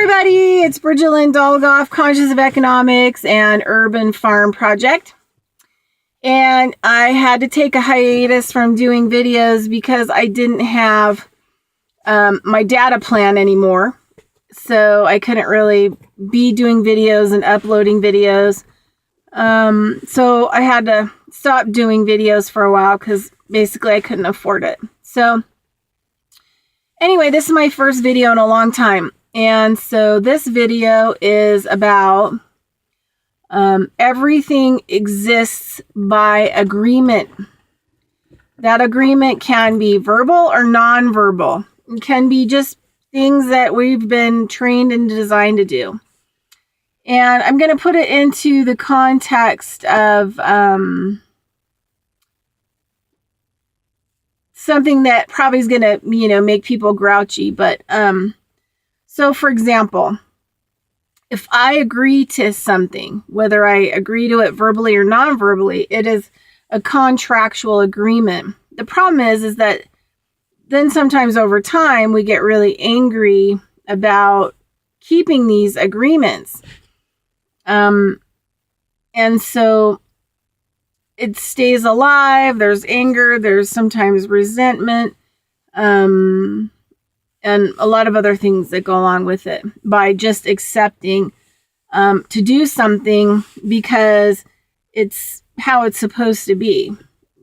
everybody, it's Bridget Lynn Dolgoff, Conscious of Economics and Urban Farm Project. And I had to take a hiatus from doing videos because I didn't have my data plan anymore. So I couldn't really be doing videos and uploading videos. So I had to stop doing videos for a while because basically I couldn't afford it. So anyway, this is my first video in a long time. And so this video is about everything exists by agreement. That agreement can be verbal or non-verbal. It can be just things that we've been trained and designed to do. And I'm going to put it into the context of something that probably is going to, make people grouchy. But so, for example, if I agree to something, whether I agree to it verbally or non-verbally, it is a contractual agreement. The problem is that then sometimes over time we get really angry about keeping these agreements. And so it stays alive. There's anger. There's sometimes resentment. And a lot of other things that go along with it by just accepting to do something because it's how it's supposed to be.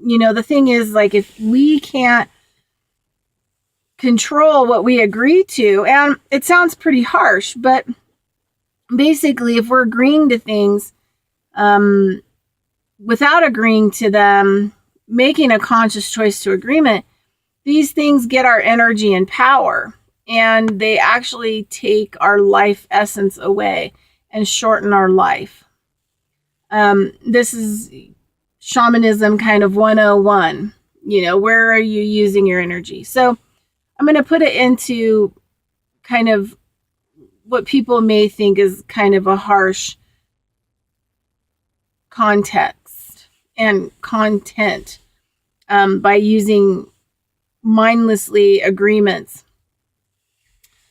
The thing is, like, if we can't control what we agree to, and it sounds pretty harsh, but basically if we're agreeing to things without agreeing to them, making a conscious choice to agreement, these things get our energy and power, and they actually take our life essence away and shorten our life. This is shamanism kind of 101. Where are you using your energy? So I'm going to put it into kind of what people may think is kind of a harsh context and content by using mindlessly agreements.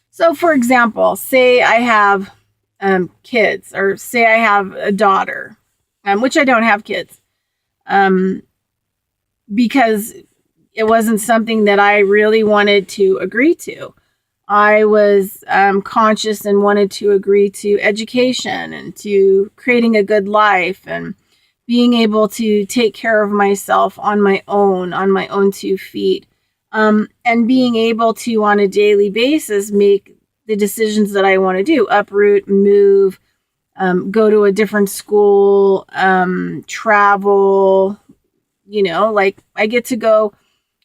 So, for example, say I have kids, or say I have a daughter, which I don't have kids, because it wasn't something that I really wanted to agree to. I was conscious and wanted to agree to education and to creating a good life and being able to take care of myself on my own 2 feet. And being able to, on a daily basis, make the decisions that I want to do, uproot, move, go to a different school, travel, like I get to go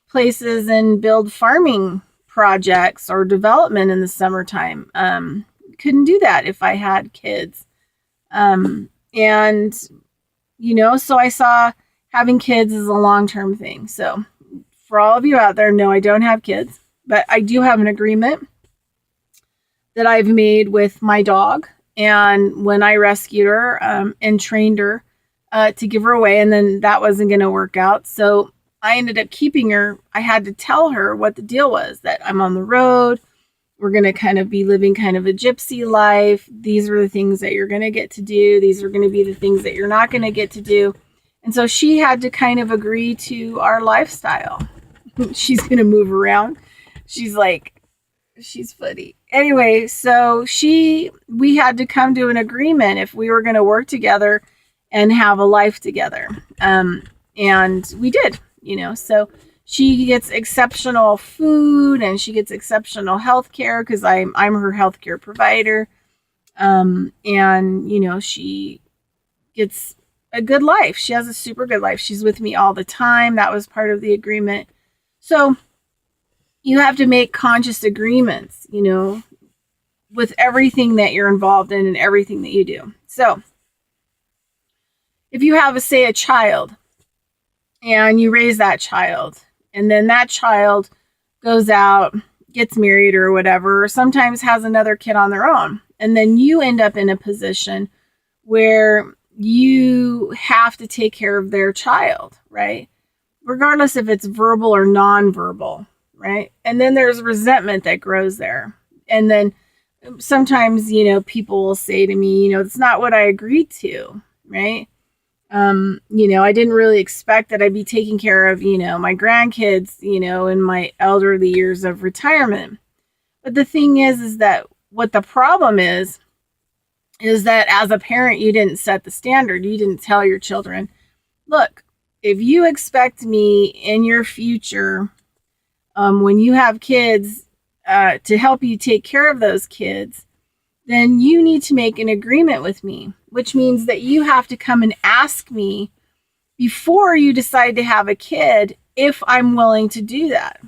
places and build farming projects or development in the summertime. Couldn't do that if I had kids. So I saw having kids as a long-term thing. So for all of you out there, no, I don't have kids, but I do have an agreement that I've made with my dog. And when I rescued her and trained her to give her away, and then that wasn't going to work out. So I ended up keeping her. I had to tell her what the deal was, that I'm on the road. We're going to kind of be living kind of a gypsy life. These are the things that you're going to get to do. These are going to be the things that you're not going to get to do. And so she had to kind of agree to our lifestyle. She's going to move around. She's funny. Anyway, so we had to come to an agreement if we were going to work together and have a life together. And we did, so she gets exceptional food and she gets exceptional health care because I'm her health care provider. She gets a good life. She has a super good life. She's with me all the time. That was part of the agreement. So you have to make conscious agreements, with everything that you're involved in and everything that you do. So if you have, say, a child and you raise that child, and then that child goes out, gets married or whatever, or sometimes has another kid on their own, and then you end up in a position where you have to take care of their child, right? Regardless if it's verbal or non-verbal, right? And then there's resentment that grows there. And then sometimes, people will say to me, it's not what I agreed to, right? I didn't really expect that I'd be taking care of, my grandkids, in my elderly years of retirement. But the thing is that what the problem is that as a parent, you didn't set the standard. You didn't tell your children, look, if you expect me in your future, when you have kids, to help you take care of those kids, then you need to make an agreement with me, which means that you have to come and ask me before you decide to have a kid if I'm willing to do that.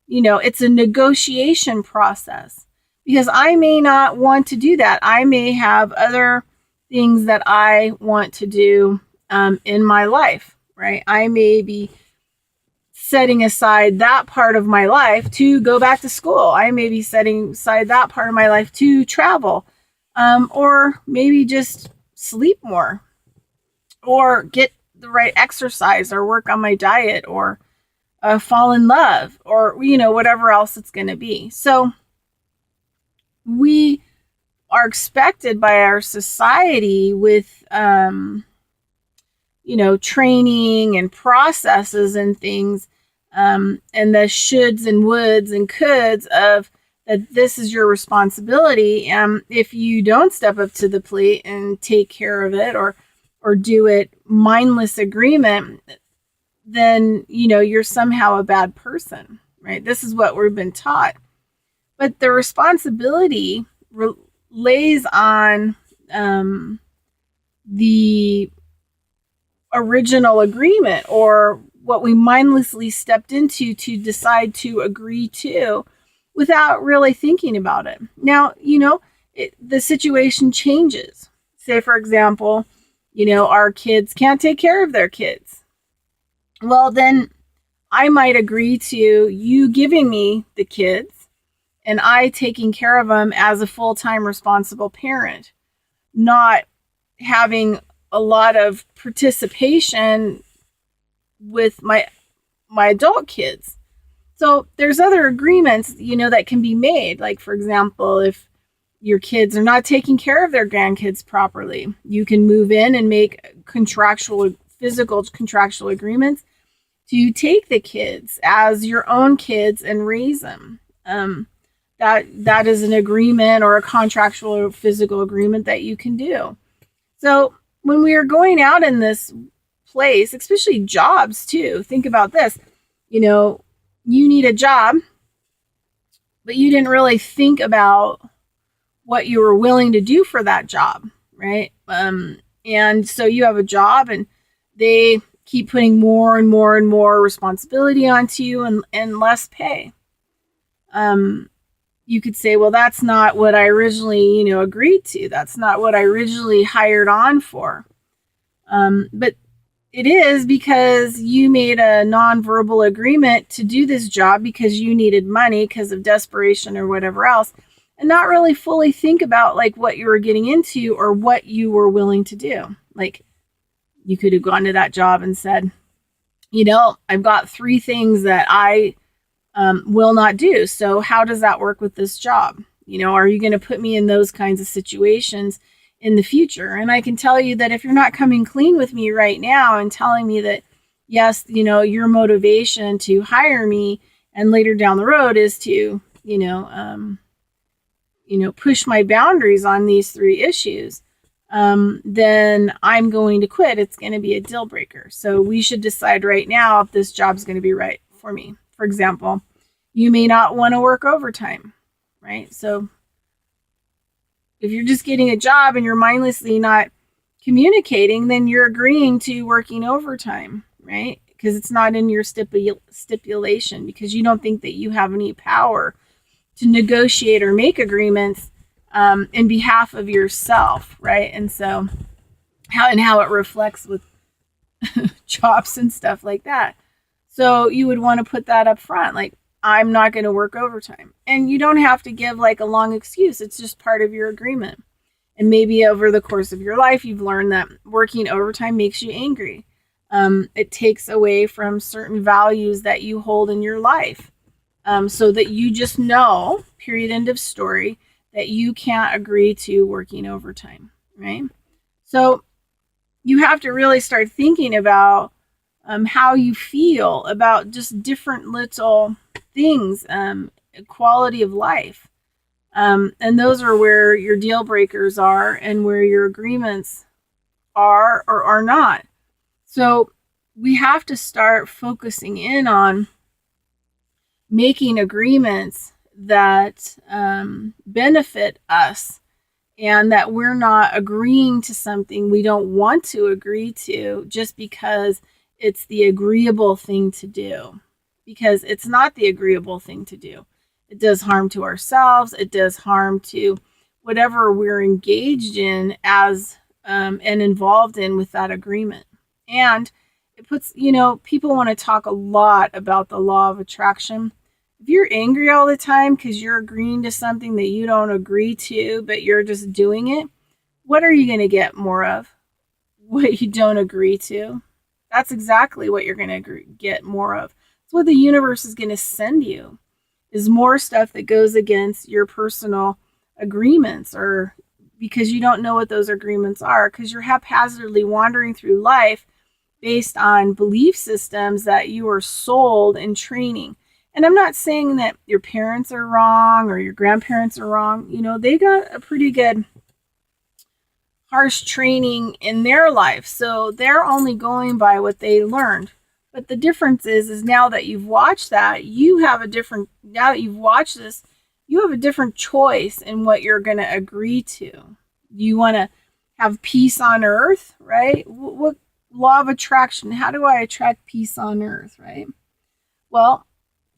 It's a negotiation process because I may not want to do that. I may have other things that I want to do in my life, right? I may be setting aside that part of my life to go back to school. I may be setting aside that part of my life to travel, or maybe just sleep more, or get the right exercise, or work on my diet, or fall in love, or whatever else it's going to be. So we are expected by our society with training and processes and things, and the shoulds and woulds and coulds of that this is your responsibility. And if you don't step up to the plate and take care of it, or do it mindless agreement, then, you're somehow a bad person, right? This is what we've been taught. But the responsibility lays on the original agreement, or what we mindlessly stepped into to decide to agree to without really thinking about it. Now, the situation changes. Say, for example, our kids can't take care of their kids. Well, then I might agree to you giving me the kids and I taking care of them as a full-time responsible parent, not having a lot of participation with my adult kids. So there's other agreements, that can be made. Like, for example, if your kids are not taking care of their grandkids properly, you can move in and make physical contractual agreements to take the kids as your own kids and raise them. That is an agreement, or a contractual or physical agreement that you can do. So when we are going out in this place, especially jobs too, think about this. You need a job, but you didn't really think about what you were willing to do for that job, right? And so you have a job, and they keep putting more and more and more responsibility onto you, and less pay. You could say, well, that's not what I originally, agreed to. That's not what I originally hired on for. But it is because you made a nonverbal agreement to do this job because you needed money because of desperation or whatever else, and not really fully think about like what you were getting into or what you were willing to do. Like, you could have gone to that job and said, I've got 3 things that I will not do. So how does that work with this job? Are you going to put me in those kinds of situations in the future? And I can tell you that if you're not coming clean with me right now and telling me that, yes, your motivation to hire me and later down the road is to, push my boundaries on these 3 issues, then I'm going to quit. It's going to be a deal breaker. So we should decide right now if this job's going to be right for me. For example, you may not want to work overtime, right? So if you're just getting a job and you're mindlessly not communicating, then you're agreeing to working overtime, right? Because it's not in your stipulation, because you don't think that you have any power to negotiate or make agreements in behalf of yourself, right? And so how it reflects with jobs and stuff like that. So you would want to put that up front, like, I'm not going to work overtime. And you don't have to give like a long excuse. It's just part of your agreement. And maybe over the course of your life, you've learned that working overtime makes you angry. It takes away from certain values that you hold in your life. so that you just know, period, end of story, that you can't agree to working overtime, right? So you have to really start thinking about how you feel about just different little things, quality of life. And those are where your deal breakers are and where your agreements are or are not. So we have to start focusing in on making agreements that benefit us, and that we're not agreeing to something we don't want to agree to just because it's the agreeable thing to do. Because it's not the agreeable thing to do. It does harm to ourselves. It does harm to whatever we're engaged in as and involved in with that agreement. And it puts, people want to talk a lot about the law of attraction. If you're angry all the time because you're agreeing to something that you don't agree to, but you're just doing it, what are you going to get more of? What you don't agree to. That's exactly what you're going to get more of. It's what the universe is going to send you, is more stuff that goes against your personal agreements, or because you don't know what those agreements are, because you're haphazardly wandering through life based on belief systems that you are sold in training. And I'm not saying that your parents are wrong or your grandparents are wrong. They got a pretty good harsh training in their life. So they're only going by what they learned. But the difference is now that you've watched that, now that you've watched this, you have a different choice in what you're going to agree to. Do you want to have peace on earth, right? What law of attraction? How do I attract peace on earth, right? Well,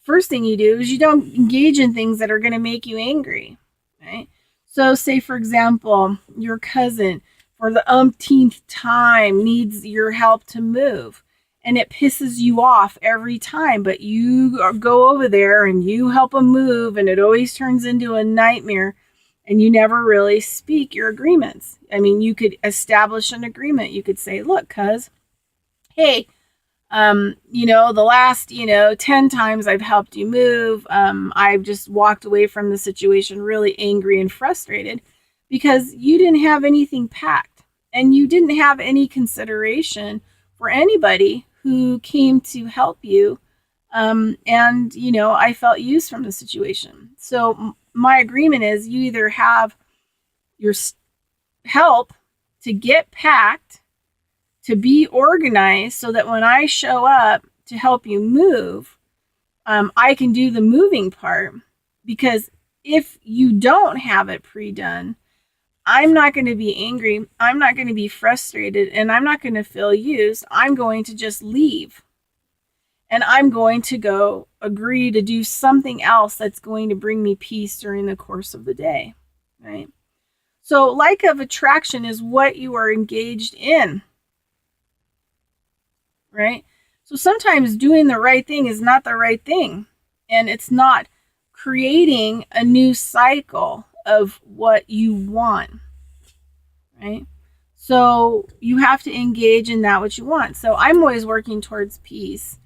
first thing you do is you don't engage in things that are going to make you angry, right? So say, for example, your cousin for the umpteenth time needs your help to move, and it pisses you off every time, but you go over there and you help them move, and it always turns into a nightmare, and you never really speak your agreements. I mean, you could establish an agreement. You could say, look, cuz, hey, the last, 10 times I've helped you move, I've just walked away from the situation really angry and frustrated because you didn't have anything packed and you didn't have any consideration for anybody who came to help you. I felt used from the situation. So my agreement is you either have your help to get packed, to be organized, so that when I show up to help you move, I can do the moving part. Because if you don't have it pre-done, I'm not going to be angry, I'm not going to be frustrated, and I'm not going to feel used. I'm going to just leave. And I'm going to go agree to do something else that's going to bring me peace during the course of the day, right? So lack of attraction is what you are engaged in, right? So sometimes doing the right thing is not the right thing, and it's not creating a new cycle of what you want, right? So you have to engage in that what you want. So I'm always working towards peace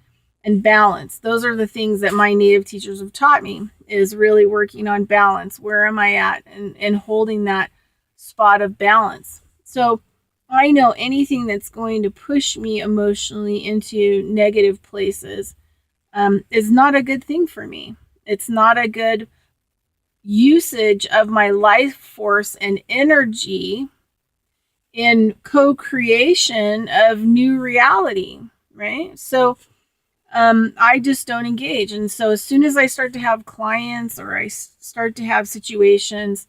and balance. Those are the things that my native teachers have taught me, is really working on balance. Where am I at? And holding that spot of balance. So I know anything that's going to push me emotionally into negative places is not a good thing for me. It's not a good usage of my life force and energy in co-creation of new reality, right? So I just don't engage. And so as soon as I start to have clients, or I start to have situations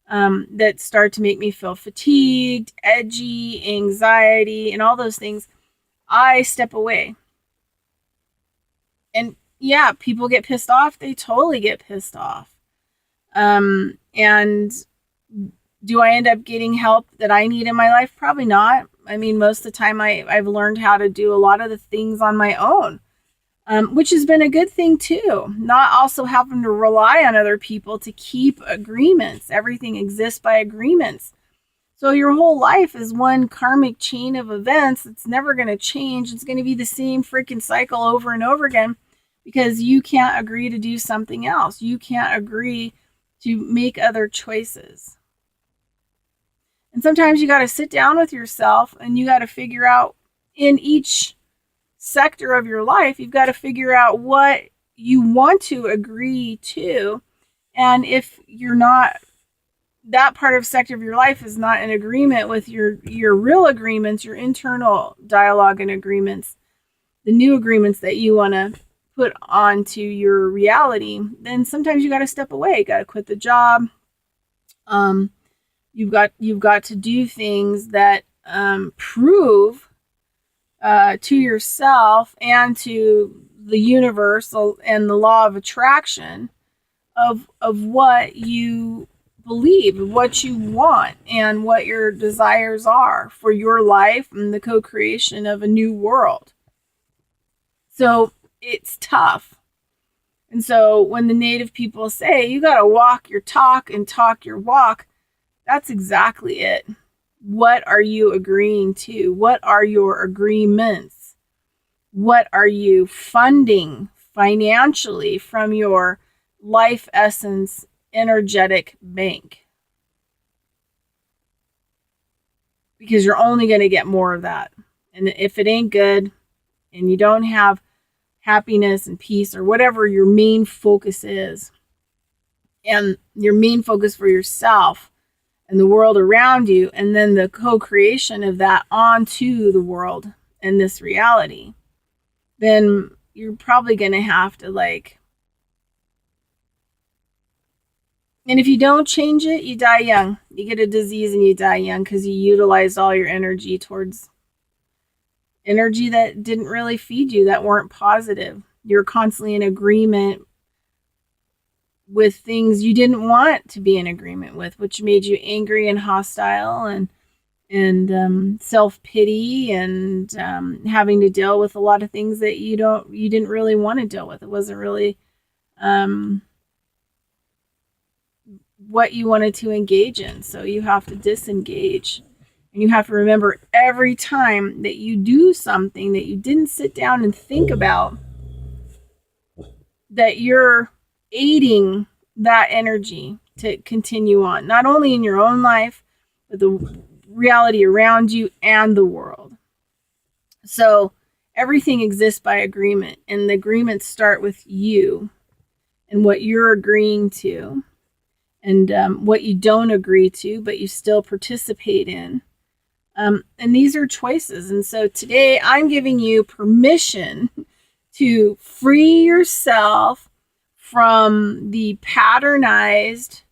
that start to make me feel fatigued, edgy, anxiety, and all those things, I step away. And yeah, people get pissed off. They totally get pissed off. And do I end up getting help that I need in my life? Probably not. I mean, most of the time I've learned how to do a lot of the things on my own, which has been a good thing too. Not also having to rely on other people to keep agreements. Everything exists by agreements. So your whole life is one karmic chain of events that's never going to change. It's going to be the same freaking cycle over and over again. because you can't agree to do something else. You can't agree to make other choices. And sometimes you got to sit down with yourself and you got to figure out in each sector of your life, you've got to figure out what you want to agree to. And if you're not, that part of sector of your life is not in agreement with your real agreements, your internal dialogue and agreements, the new agreements that you want to put onto your reality, then sometimes you got to step away. You got to quit the job. You've got to do things that prove to yourself and to the universe and the law of attraction of what you believe, what you want, and what your desires are for your life and the co-creation of a new world. So it's tough. And so when the native people say you got to walk your talk and talk your walk, that's exactly it. What are you agreeing to? What are your agreements? What are you funding financially from your life essence energetic bank? Because you're only going to get more of that. And if it ain't good and you don't have happiness and peace or whatever your main focus is, and your main focus for yourself and the world around you, and then the co-creation of that onto the world and this reality, then you're probably going to have to and if you don't change it, you die young. You get a disease and you die young because you utilized all your energy towards energy that didn't really feed you, that weren't positive. You're constantly in agreement with things you didn't want to be in agreement with, which made you angry and hostile and self-pity and having to deal with a lot of things that you didn't really want to deal with. It wasn't really what you wanted to engage in. So you have to disengage. And you have to remember every time that you do something that you didn't sit down and think about, that you're aiding that energy to continue on, not only in your own life, but the reality around you and the world. So everything exists by agreement, and the agreements start with you and what you're agreeing to, and what you don't agree to, but you still participate in. And these are choices. And so today I'm giving you permission to free yourself from the patternized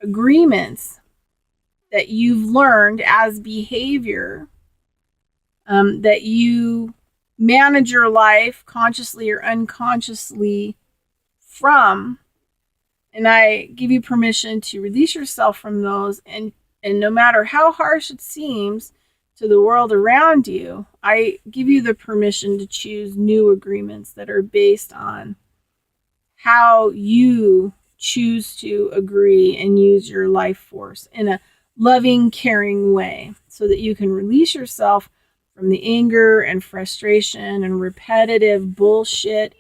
agreements that you've learned as behavior, that you manage your life consciously or unconsciously from. And I give you permission to release yourself from those. And no matter how harsh it seems to the world around you, I give you the permission to choose new agreements that are based on how you choose to agree and use your life force in a loving, caring way, so that you can release yourself from the anger and frustration and repetitive bullshit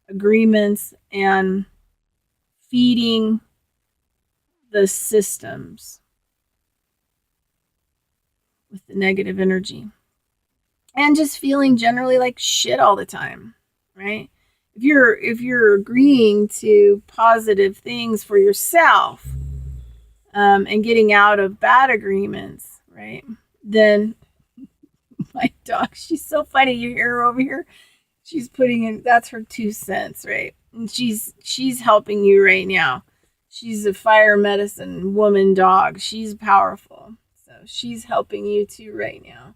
agreements and feeding the systems with the negative energy and just feeling generally like shit all the time, right? If you're agreeing to positive things for yourself, and getting out of bad agreements, right? Then my dog, she's so funny. You hear her over here. She's putting in, that's her 2 cents, right? And she's helping you right now. She's a fire medicine woman dog. She's powerful. So she's helping you too right now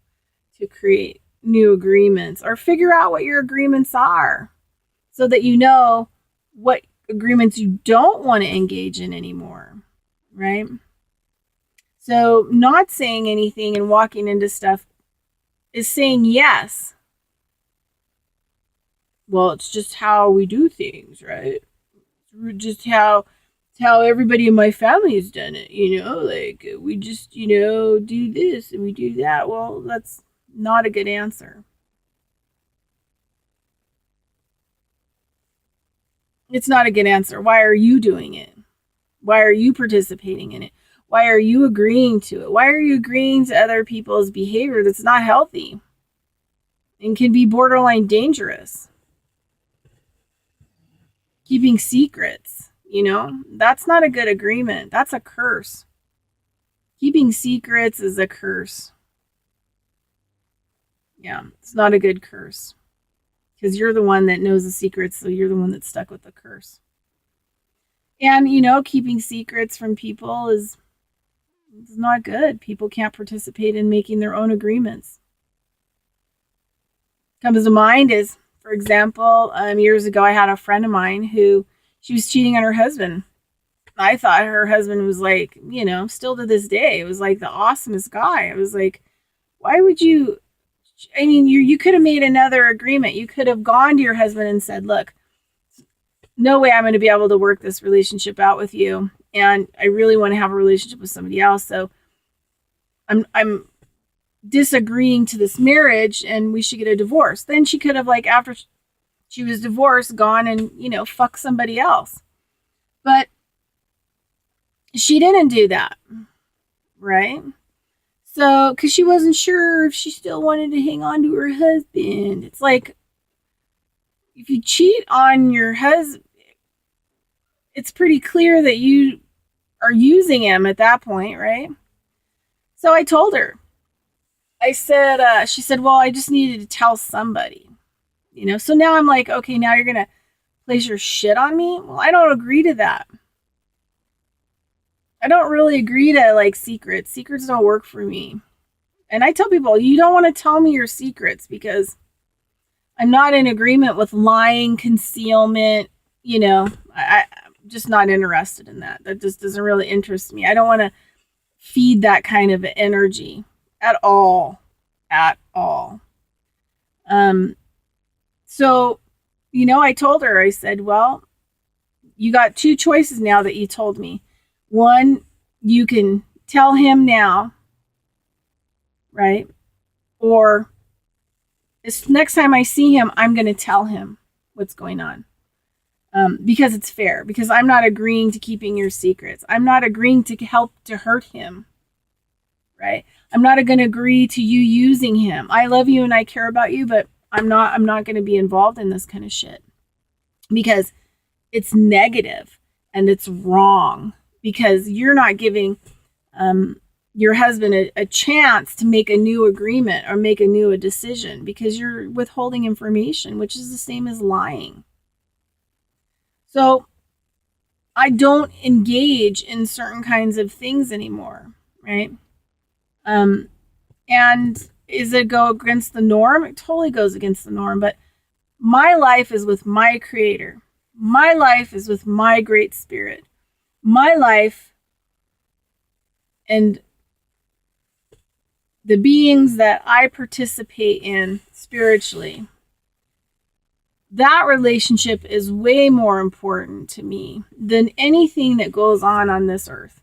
to create new agreements or figure out what your agreements are, so that you know what agreements you don't want to engage in anymore, right? So not saying anything and walking into stuff is saying yes. Well, it's just how we do things, right? It's just how everybody in my family has done it, like we just, do this and we do that. Well, that's not a good answer. It's not a good answer. Why are you doing it? Why are you participating in it? Why are you agreeing to it? Why are you agreeing to other people's behavior that's not healthy and can be borderline dangerous? Keeping secrets, that's not a good agreement. That's a curse. Keeping secrets is a curse. Yeah, it's not a good curse. Because you're the one that knows the secrets, so you're the one that's stuck with the curse. And, keeping secrets from people is not good. People can't participate in making their own agreements. Comes to mind is, for example, years ago, I had a friend of mine who she was cheating on her husband. I thought her husband was like, still to this day, it was like the awesomest guy. I was like, why would you? I mean, you could have made another agreement. You could have gone to your husband and said, look, no way I'm going to be able to work this relationship out with you. And I really want to have a relationship with somebody else. So I'm disagreeing to this marriage and we should get a divorce. Then she could have, like, after she was divorced, gone and, fuck somebody else. But she didn't do that, right? So, because she wasn't sure if she still wanted to hang on to her husband. It's like, if you cheat on your husband, it's pretty clear that you are using him at that point, right? So I told her. I said, she said, well, I just needed to tell somebody, So now I'm like, okay, now you're going to place your shit on me? Well, I don't agree to that. I don't really agree to, like, secrets. Secrets don't work for me. And I tell people, you don't want to tell me your secrets because I'm not in agreement with lying, concealment, I'm just not interested in that. That just doesn't really interest me. I don't want to feed that kind of energy at all. So, I told her, I said, well, you got two choices now that you told me. One, you can tell him now, right? Or next time I see him, I'm going to tell him what's going on. Because it's fair. Because I'm not agreeing to keeping your secrets. I'm not agreeing to help to hurt him. Right? I'm not going to agree to you using him. I love you and I care about you, but I'm not going to be involved in this kind of shit. Because it's negative and it's wrong. Because you're not giving your husband a chance to make a new agreement or make a new decision because you're withholding information, which is the same as lying. So I don't engage in certain kinds of things anymore, right? And is it go against the norm? It totally goes against the norm, but my life is with my Creator. My life is with my Great Spirit. My life and the beings that I participate in spiritually, that relationship is way more important to me than anything that goes on this earth.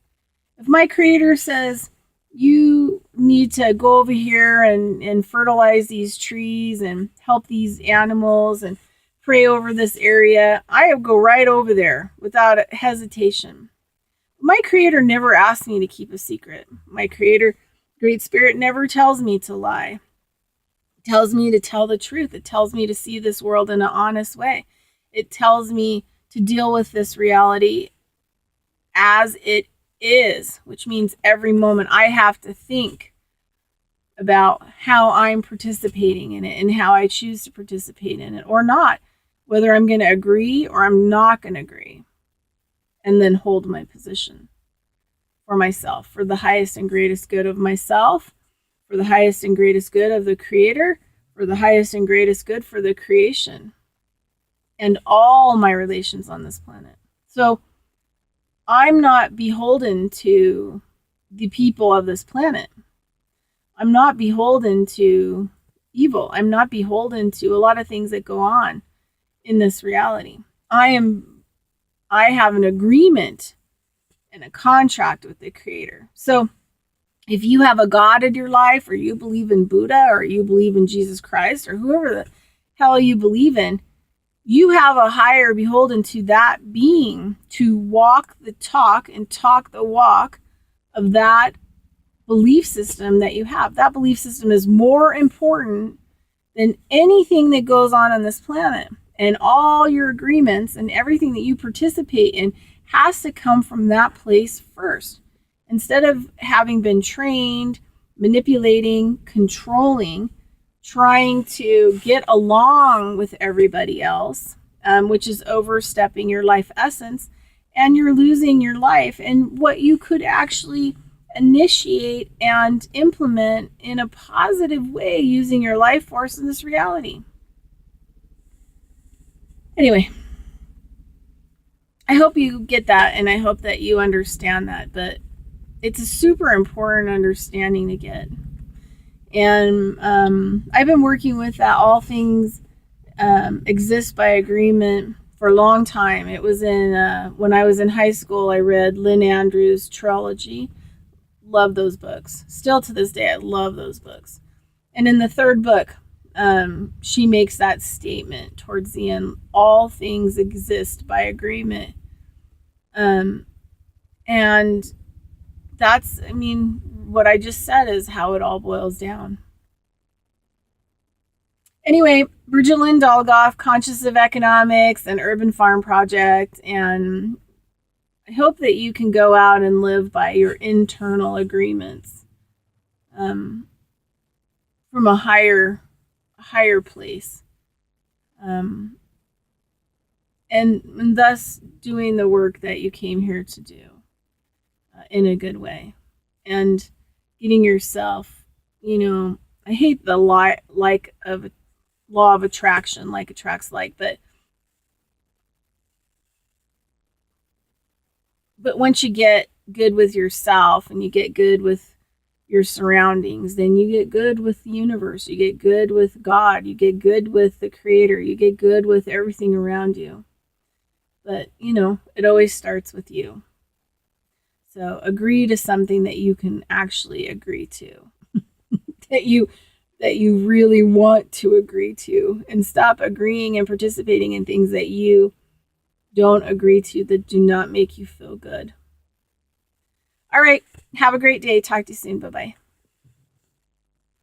If my Creator says, you need to go over here and fertilize these trees and help these animals and pray over this area, I go right over there without hesitation. My Creator never asked me to keep a secret. My Creator, Great Spirit, never tells me to lie. It tells me to tell the truth. It tells me to see this world in an honest way. It tells me to deal with this reality as it is, which means every moment I have to think about how I'm participating in it and how I choose to participate in it or not, whether I'm going to agree or I'm not going to agree, and then hold my position for myself, for the highest and greatest good of myself, for the highest and greatest good of the Creator, for the highest and greatest good for the creation and all my relations on this planet. So I'm not beholden to the people of this planet. I'm not beholden to evil. I'm not beholden to a lot of things that go on in this reality. I have an agreement and a contract with the Creator. So if you have a God in your life, or you believe in Buddha, or you believe in Jesus Christ, or whoever the hell you believe in, You have a higher beholden to that being to walk the talk and talk the walk of that belief system that you have. That belief system is more important than anything that goes on this planet. And all your agreements and everything that you participate in has to come from that place first. Instead of having been trained, manipulating, controlling, trying to get along with everybody else, which is overstepping your life essence, and you're losing your life and what you could actually initiate and implement in a positive way using your life force in this reality. Anyway, I hope you get that, and I hope that you understand that, but it's a super important understanding to get. And I've been working with that all things exist by agreement for a long time. It was in when I was in high school, I read Lynn Andrews' trilogy. Love those books. Still to this day, I love those books. And in the third book, she makes that statement towards the end: all things exist by agreement. And that's, I mean, what I just said is how it all boils down. Anyway, Bridget Lynn Dolgoff, Conscious of Economics and Urban Farm Project, and I hope that you can go out and live by your internal agreements from a higher place, and thus doing the work that you came here to do in a good way, and getting yourself, I hate the law of attraction, like attracts like, but once you get good with yourself and you get good with your surroundings, then you get good with the universe, you get good with God, you get good with the Creator, you get good with everything around you. But it always starts with you. So agree to something that you can actually agree to, that you really want to agree to, and stop agreeing and participating in things that you don't agree to, that do not make you feel good. All right. Have a great day. Talk to you soon. Bye-bye.